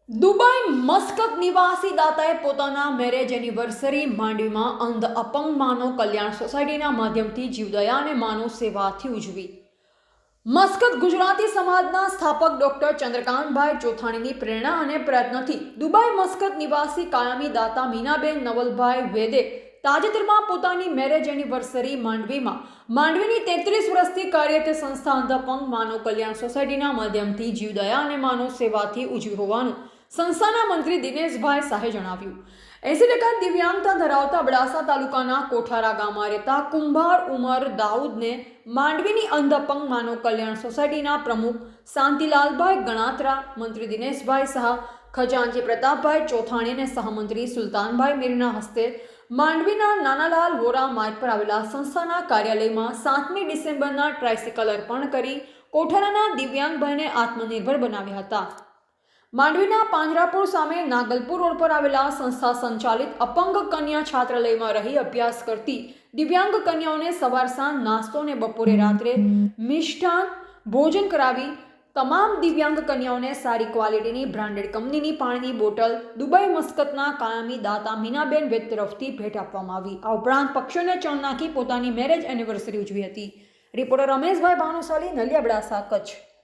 Dubai Muscat નિવાસી દાતાએ પોતાના marriage anniversary માંડવીમાં અંધ અપંગ માનવ કલ્યાણ સોસાયટીના માધ્યમથી જીવદયા અને માનવ સેવાથી ઉજવી. મસ્કત ગુજરાતી સમાજના સ્થાપક ડોક્ટર ચંદ્રકાંતભાઈ ચોથાણીની પ્રેરણા અને પ્રયત્નથી દુબઈ મસ્કત નિવાસી કાયમી દાતા મીનાબેન નવલભાઈ વેદે તાજેતરમાં પોતાની મેરેજ એનિવર્સરી માંડવીની 33 વર્ષથી કાર્યરત સંસ્થા અંધ અપંગ માનવ કલ્યાણ સોસાયટીના માધ્યમથી જીવદયા અને માનવ સેવાથી ઉજવી હોવાનું સંસ્થાના મંત્રી દિનેશભાઈ શાહે જણાવ્યું. 80% દિવ્યાંગતા ધરાવતા અબડાસા તાલુકાના કોઠારા ગામમાં રહેતા કુંભાર ઉમર દાઉદને માંડવીની અંધ અપંગ માનવ કલ્યાણ સોસાયટીના પ્રમુખ શાંતિલાલભાઈ ગણાત્રા, મંત્રી દિનેશભાઈ શાહ, ખજાનચી પ્રતાપભાઈ ચોથાણી અને સહમંત્રી સુલતાનભાઈ મીરના હસ્તે માંડવીના નાનાલાલ વોરા માર્ગ પર આવેલા સંસ્થાના કાર્યાલયમાં 7મી ડિસેમ્બરના ટ્રાયસિકલ અર્પણ કરી કોઠારાના દિવ્યાંગભાઈને આત્મનિર્ભર બનાવ્યા હતા. માંડવીના પાંજરાપોળ સામે નાગલપુર રોડ પર આવેલા સંસ્થા સંચાલિત અપંગ કન્યા છાત્રાલયમાં રહી અભ્યાસ કરતી દિવ્યાંગ કન્યાઓને સવાર સાંજ નાસ્તો અને બપોરે રાત્રે મિષ્ટાન ભોજન કરાવી તમામ દિવ્યાંગ કન્યાઓને સારી ક્વોલિટીની બ્રાન્ડેડ કંપનીની પાણીની બોટલ દુબઈ મસ્કતના કાયમી દાતા મીનાબેન વેદ તરફથી ભેટ આપવામાં આવી. આ ઉપરાંત પક્ષીઓને ચણ નાખી પોતાની મેરેજ એનિવર્સરી ઉજવી હતી. રિપોર્ટર રમેશભાઈ ભાનુશાલી, નલિયા, અબડાસા, કચ્છ.